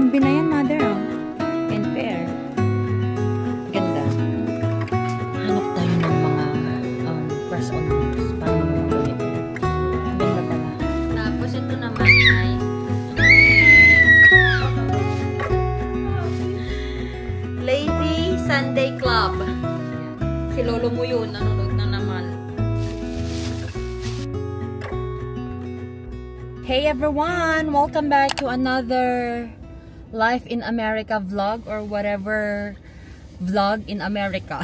Bambi na yan, mother, oh. And fair. Ganda. Hanap tayo ng mga press-on lips para mamamagay ito. Ganda pala. Tapos ito naman ay Lazy Sunday Club. Si lolo mo yun, nanonood na naman. Hey everyone! Welcome back to another Life in America vlog or whatever vlog in America.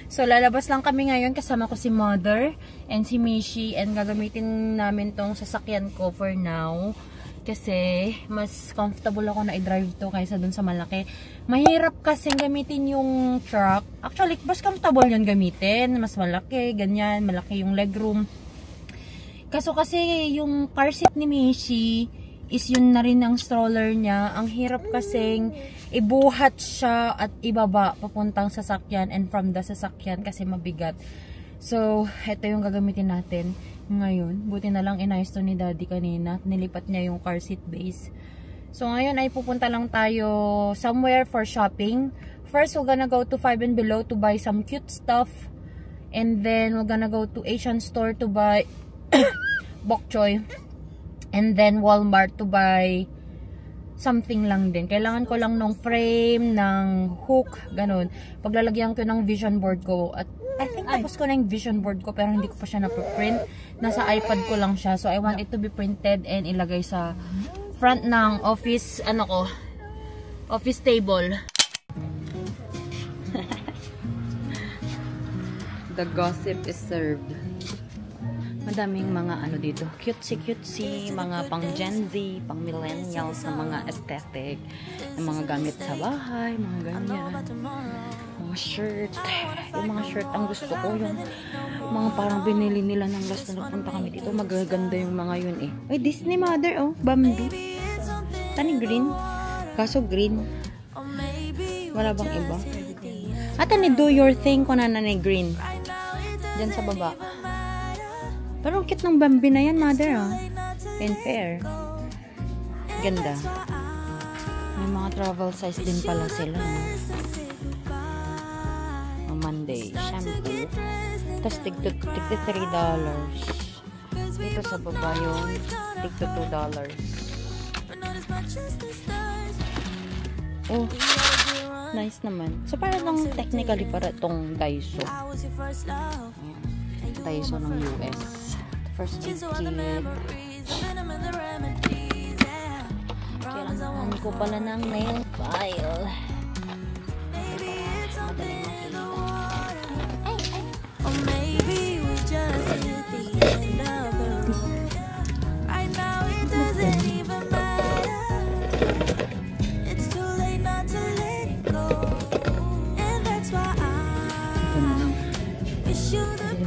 So lalabas lang kami ngayon, kasama ko si Mother and si Mishi, and gagamitin namin tong sasakyan ko for now kasi mas comfortable ako na i-drive to kaysa dun sa malaki. Mahirap kasi gamitin yung truck. Actually, mas comfortable yun gamitin. Mas malaki, ganyan, malaki yung legroom. Kaso kasi yung car seat ni Mishi is yun na rin ang stroller niya. Ang hirap kasing ibuhat siya at ibaba papuntang sasakyan and from the sasakyan kasi mabigat. So, ito yung gagamitin natin ngayon. Buti na lang inayos to ni Daddy kanina. Nilipat niya yung car seat base. So, ngayon ay pupunta lang tayo somewhere for shopping. First, we're gonna go to 5 and Below to buy some cute stuff. And then, we're gonna go to Asian store to buy bok choy. And then Walmart to buy something lang din. Kailangan ko lang ng frame, ng hook, ganun. Paglalagyan ko ng vision board ko. At I think tapos ko na yung vision board ko pero hindi ko pa siya na-print. Nasa iPad ko lang siya. So I want it to be printed and ilagay sa front ng office, ano ko, office table. The gossip is served. Madaming mga ano dito, cutesy, mga pang Gen Z, pang millennials na mga aesthetic, na mga gamit sa bahay, mga ganyan, mga shirt. Yung mga shirt ang gusto ko, yung mga parang binili nila ng last na nagpunta kami dito. Magaganda yung mga yun eh. Ay, Disney Mother, oh, Bambi. Tani green, kaso green. Wala bang iba? At ni Do Your Thing ko na ni green. Diyan sa baba. Pero ang cute ng Bambi na yan, Mother, ah. And fair. Ganda. May mga travel size din pala sila. Oh, Monday. Shampoo. Tapos tigto $3. Dito sa baba yung tigto $2. Oh, nice naman. So, para lang technically para itong Daiso. Daiso ng US. First aid kit. Kailangan ko pala ng nail file.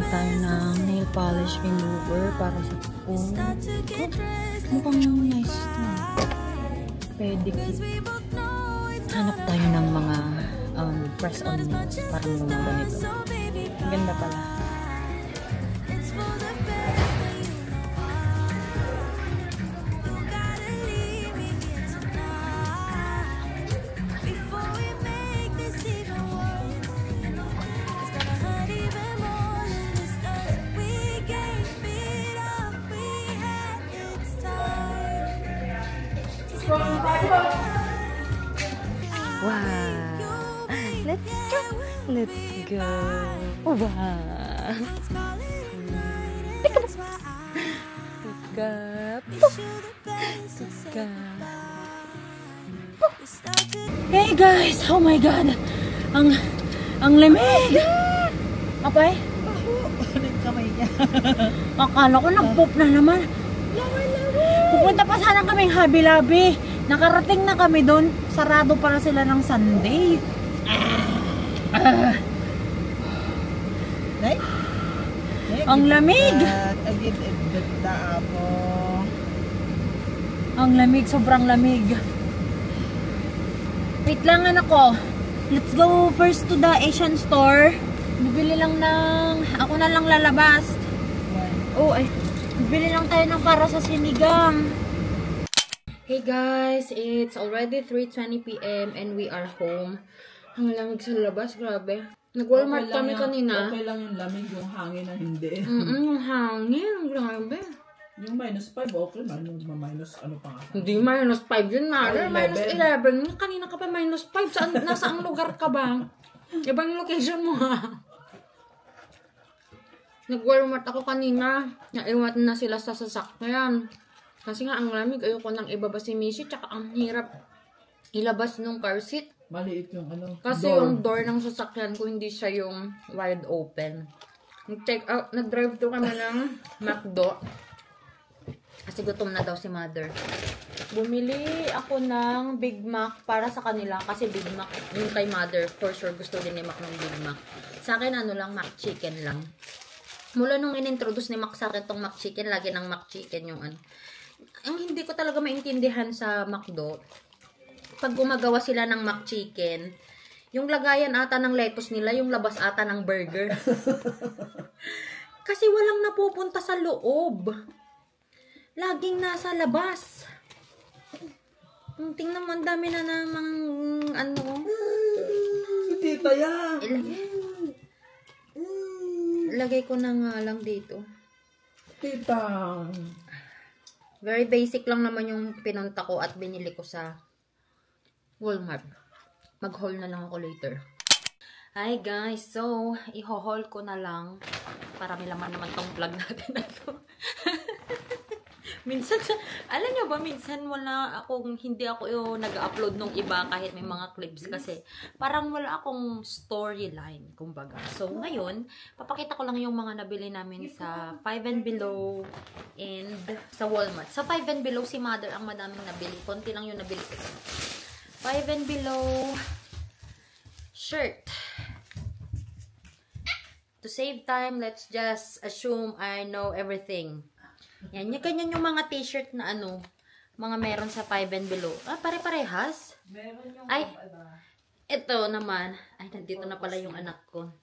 Tayo ng nail polish remover para sa phone. Mukhang nice na. Pedicure. Hanap tayo ng mga press-on nails para mga ganito. Ganda pala. Wow! Let's go! Let's go! Wow! Pick up! Pick up! Pick up! Hey guys! Oh my God! Ang lamig! Apay? Kamay niya. Akala ko nag-poop na naman. Pupunta pa sana kaming Hobby Lobby. Nakarating na kami doon. Sarado para sila ng Sunday. Ang lamig! Ang lamig, sobrang lamig. Wait lang anak ko. Let's go first to the Asian store. Bibili lang ng... Ako na lang lalabas. Oh, ay. Bibili lang tayo ng para sa sinigang. Hey guys, it's already 3:20 p.m. and we are home. Ang lamig sa labas, grabe. Nag-Walmart kami kanina. Okay lang yung lamig, yung hangin na hindi. Yung hangin, grabe. Yung -5, okay. Minus ano pa nga. Hindi -5 yun, Mara. Oh, -11. Kanina ka pa -5. Saan, nasaang lugar ka ba? Ibang location mo ha. Nag-Walmart ako kanina. Naiwan na sila sa sasakyan. Kasi nga, ang lamig. Ayoko nang ibaba si Mishi. Tsaka ang hirap ilabas nung car seat. Maliit yung ano. Kasi yung door ng sasakyan ko, hindi siya yung wide open. Nag-check out, nag-drive to kami ng McDo. Kasi gutom na daw si mother. Bumili ako ng Big Mac para sa kanila. Kasi Big Mac, yung kay mother, for sure gusto din ni Mac ng Big Mac. Sa akin, ano lang, Mac Chicken lang. Mula nung inintroduce ni Mac sa akin tong Mac Chicken, lagi ng Mac Chicken yung ano. Ang hindi ko talaga maintindihan sa McDo, pag gumagawa sila ng Mac Chicken, yung lagayan ata ng lettuce nila, yung labas ata ng burger. Kasi walang napupunta sa loob. Laging nasa labas. Tingnan mo, ang dami na namang ano. Tita yan. Ilagay ko na nga lang dito. Tita. Very basic lang naman yung pinunta ko at binili ko sa Walmart. Mag-haul na lang ako later. Hi guys, so i-haul ko na lang para may laman naman tong vlog natin na to. Minsan, alam nyo ba, minsan hindi ako nag-upload nung iba kahit may mga clips kasi parang wala akong storyline, kumbaga. So, ngayon, papakita ko lang yung mga nabili namin sa 5 and Below and sa Walmart. Sa 5 and Below, si Mother ang madaming nabili. Konti lang yung nabili ko. 5 and Below shirt. To save time, let's just assume I know everything. Yan, yung ganyan yung mga t-shirt na mga meron sa 5 and Below. Pare-parehas. Meron yung ay, ito naman. Ay, nandito na pala yung anak ko.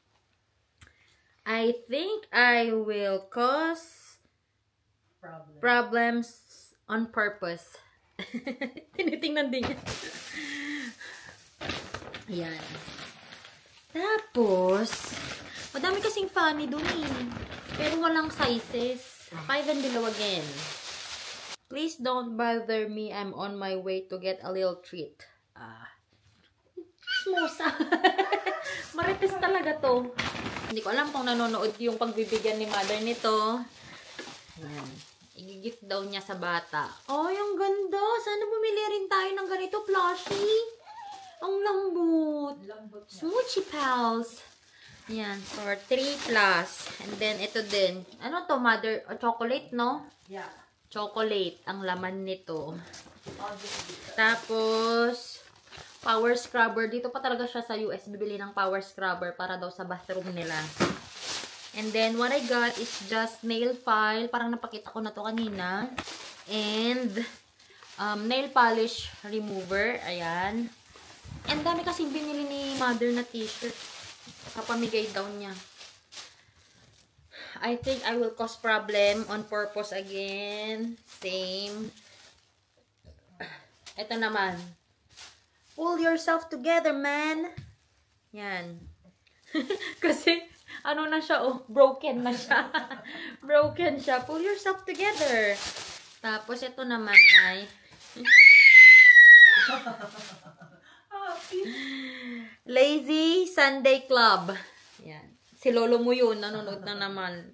I think I will cause problems on purpose. Tinitingnan din niya. Yan. Tapos, madami kasing funny dun eh. Pero walang sizes. 5 and Below again. Please don't bother me. I'm on my way to get a little treat. Smosa. Marites talaga to. Hindi ko alam kung nanonood yung pagbibigyan ni mother nito. Ayan. I-gift daw niya sa bata. Oh, yung ganda. Sana bumili rin tayo ng ganito plushie. Ang lambot. Smoochie Pals. Yan, for 3+. And then, ito din. Ano to, mother? Chocolate, no? Yeah. Chocolate, ang laman nito. Tapos, power scrubber. Dito pa talaga siya sa US. Bibili ng power scrubber para daw sa bathroom nila. And then, what I got is just nail file. Parang napakita ko na to kanina. And, nail polish remover. Ayan. And dami kasing binili ni mother na t-shirt. Kapamigay daw niya. I think I will cause problem on purpose again. Same. Ito naman. Pull yourself together, man. Yan. Kasi, ano na siya, broken na siya. Broken siya. Pull yourself together. Tapos, ito naman ay Lazy Sunday Club. Yan. Si lolo mo yun. Nanonood na naman.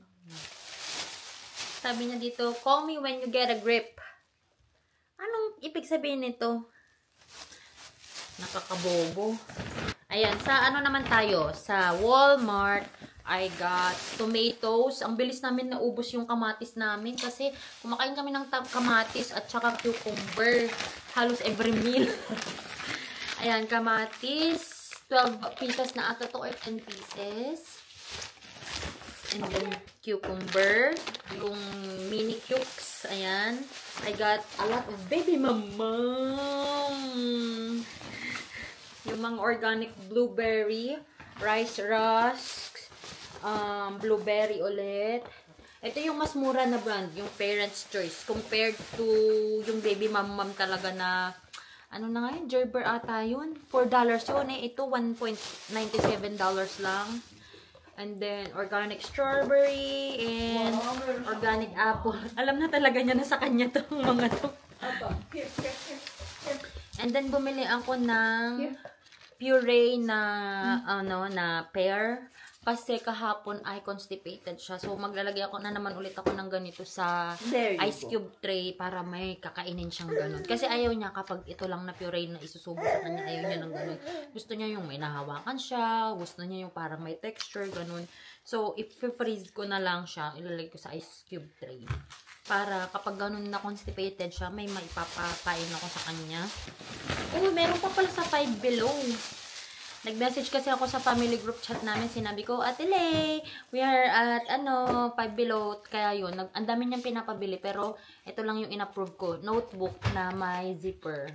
Sabi niya dito, call me when you get a grip. Anong ibig sabihin nito? Nakakabobo. Ayan. Sa ano naman tayo? Sa Walmart, I got tomatoes. Ang bilis namin naubos yung kamatis namin kasi kumakain kami ng kamatis at saka cucumber. Halos every meal. Ayan, kamatis. 12 pieces na ata to or 10 pieces. And then, cucumber. Yung mini cukes. Ayan. I got a lot of baby mama. Yung mga organic blueberry. Rice rusk. Blueberry ulit. Ito yung mas mura na brand, yung Parents Choice. Compared to yung Baby Mom talaga na, ano na nga yun, Gerber ata yun. $4 yun eh. Ito, $1.97 lang. And then, organic strawberry and organic apple. Alam na talaga niya na sa kanya itong mga to. And then, bumili ako ng puree na, na pear. Kasi kahapon ay constipated siya. So, maglalagay ako na naman ulit ako ng ganito sa ice cube tray para may kakainin siyang ganun. Kasi ayaw niya kapag ito lang na puree na isusubo sa kanya, ayaw niya ng ganun. Gusto niya yung may nahawakan siya, gusto niya yung parang may texture, ganun. So, if-freeze ko na lang siya, ilalagay ko sa ice cube tray. Para kapag ganun na constipated siya, may maipapakain ako sa kanya. Oh, meron pa pala sa 5 Below. Nag-message kasi ako sa family group chat namin. Sinabi ko, Ate Lay, we are at 5 Below. Kaya yun, ang dami niyang pinapabili. Pero ito lang yung in-approve ko. Notebook na may zipper.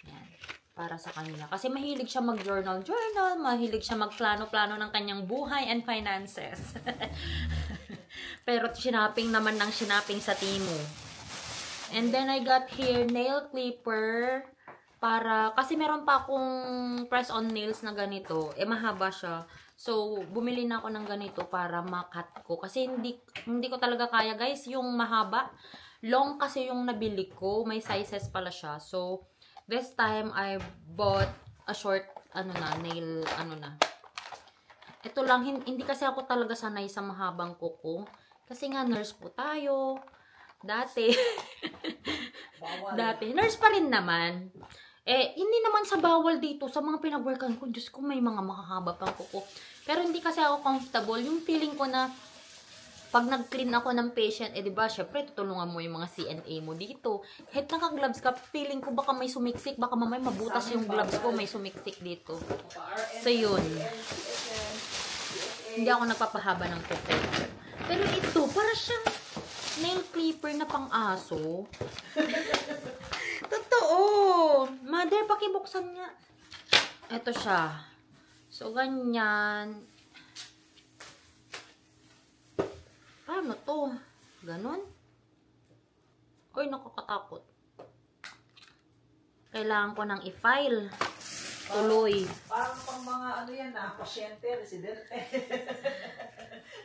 Yan. Para sa kanya. Kasi mahilig siya mag-journal. Mahilig siya magplano-plano ng kanyang buhay and finances. Pero sinaping naman ng sinaping sa Temu. And then I got here nail clipper. Kasi meron pa akong press-on nails na ganito. Mahaba siya. So, bumili na ako ng ganito para makat ko. Kasi hindi ko talaga kaya, guys, yung mahaba. Long kasi yung nabili ko. May sizes pala siya. So, this time, I bought a short, nail, Ito lang, hindi kasi ako talaga sanay sa mahabang kuko. Kasi nga, nurse po tayo. Dati. Nurse pa rin naman. Hindi naman sa bawal dito, sa mga pinag-workan ko, Diyos ko, may mga makahaba pang kuko. Pero hindi kasi ako comfortable. Yung feeling ko na, pag nag-clean ako ng patient, diba, syempre, tutulungan mo yung mga CNA mo dito. Kahit naka-gloves ka, feeling ko baka may sumiksik, baka mamay mabutas yung gloves ko, may sumiksik dito. So, yun. Hindi ako nagpapahaba ng kuko. Pero ito, para siyang nail clipper na pang-aso. Totoo. Mother, pakibuksan nga. Ito siya. So, ganyan. Paano to? Ganon? Uy, nakakatakot. Kailangan ko nang i-file. Tuloy. Parang pang mga pasyente, residente.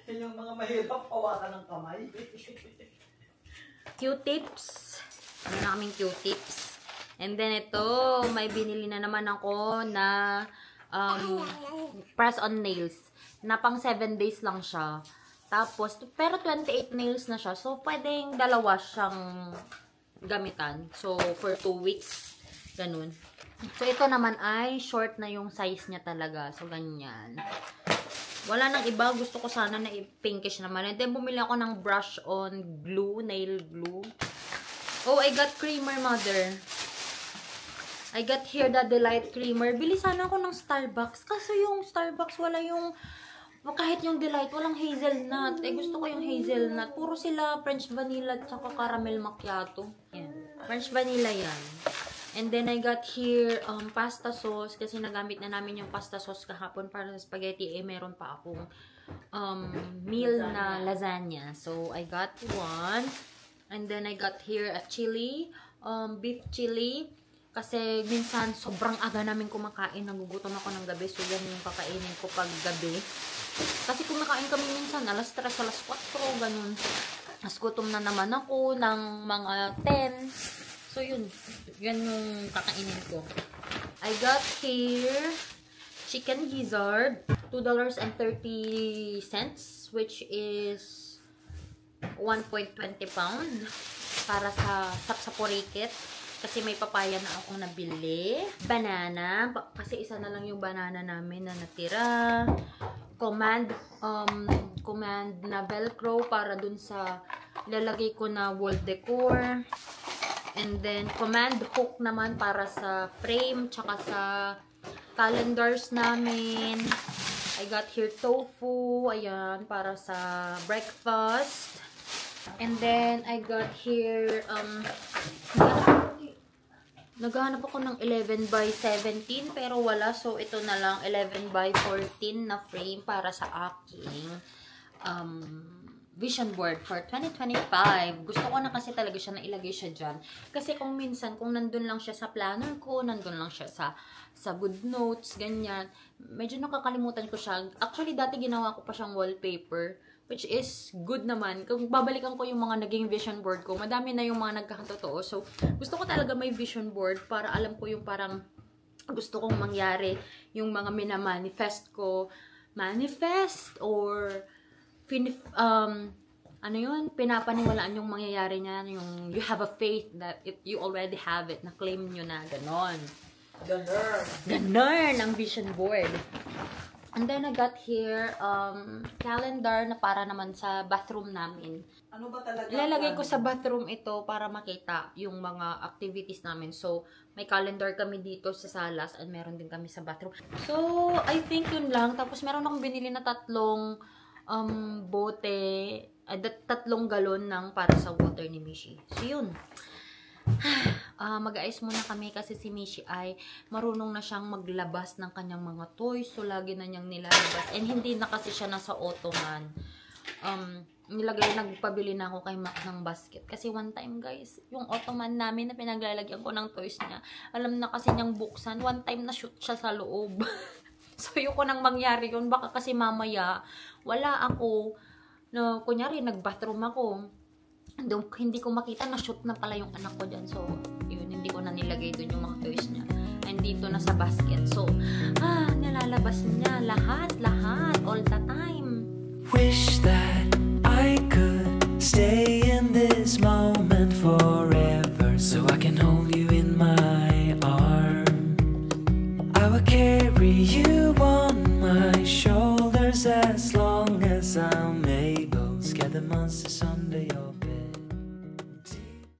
Yung mga mahirap hawakan ng kamay. Q-tips. Ano na kaming Q-tips. And then ito, may binili na naman ako na press-on nails. Na pang 7 days lang siya. Tapos, pero 28 nails na siya. So, pwedeng dalawa siyang gamitan. So, for 2 weeks. Ganun. So, ito naman ay short na yung size niya talaga. So, ganyan. Wala nang iba. Gusto ko sana na pinkish naman. And then, bumili ako ng brush-on glue, nail glue. Oh, I got creamer, mother. I got here the Delight creamer. Bili sana ako ng Starbucks. Kaso yung Starbucks, wala yung, kahit yung Delight, walang hazelnut. Gusto ko yung hazelnut. Puro sila French vanilla at saka caramel macchiato. Yan. French vanilla yan. And then, I got here pasta sauce. Kasi nagamit na namin yung pasta sauce kahapon para sa spaghetti. Meron pa akong meal na lasagna. So, I got one. And then, I got here a chili. Beef chili. Kasi minsan, sobrang aga namin kumakain. Nagugutom ako ng gabi. So, yan yung kakainin ko pag gabi. Kasi kumakain kami minsan, alas 3, alas 4, ganun. Mas gutom na naman ako ng mga 10. So, yun. Yan yung kakainin ko. I got here chicken gizzard. $2.30, which is 1.20 pound. Para sa sapsaporikit. Kasi may papaya na akong nabili. Banana. Kasi isa na lang yung banana namin na natira. Command na velcro para dun sa lalagay ko na wall decor. And then, command hook naman para sa frame, tsaka sa calendars namin. I got here tofu. Ayan, para sa breakfast. And then, I got here, naghahanap ako ng 11 by 17 pero wala. So, ito na lang 11 by 14 na frame para sa aking vision board for 2025. Gusto ko na kasi talaga siya na ilagay siya dyan. Kasi kung minsan, kung nandun lang siya sa planner ko, nandun lang siya sa good notes, ganyan, medyo nakakalimutan ko siya. Actually, dati ginawa ko pa siyang wallpaper, which is good naman. Kung babalikan ko yung mga naging vision board ko, madami na yung mga nagkakatotoo. So, gusto ko talaga may vision board para alam ko yung parang gusto kong mangyari, yung mga minamanifest ko, manifest or ano yun, pinapaniwalaan yung mangyayari niya, yung you have a faith that you already have it, na-claim nyo na, ganon. Ganon ang vision board. And then I got here, calendar na para naman sa bathroom namin. Ano ba talaga? Ilalagay ko sa bathroom ito para makita yung mga activities namin. So, may calendar kami dito sa salas at meron din kami sa bathroom. So, I think yun lang. Tapos meron akong binili na 3 bote, 3 galon ng para sa water ni Mishi. So, yun. Mag-aayos muna kami kasi si Mishi ay marunong na siyang maglabas ng kanyang mga toys. So, lagi na niyang nilalabas. And hindi na kasi siya nasa Ottoman. Nagpabili na ako kay Mac ng basket. Kasi one time, guys, yung Ottoman namin na pinaglalagyan ko ng toys niya, alam na kasi niyang buksan. One time na shoot siya sa loob. So, yung ko nang mangyari yun. Baka kasi mamaya, wala ako. No, kunyari, nag-bathroom ako. Hindi ko makita na shoot na pala yung anak ko dyan. So, yun, hindi ko na nilagay dun yung mga toys niya. And dito na sa basket. So, nilalabas niya lahat, all the time. Wish that I could stay in this moment forever, so I can hold you in my arms. I will carry you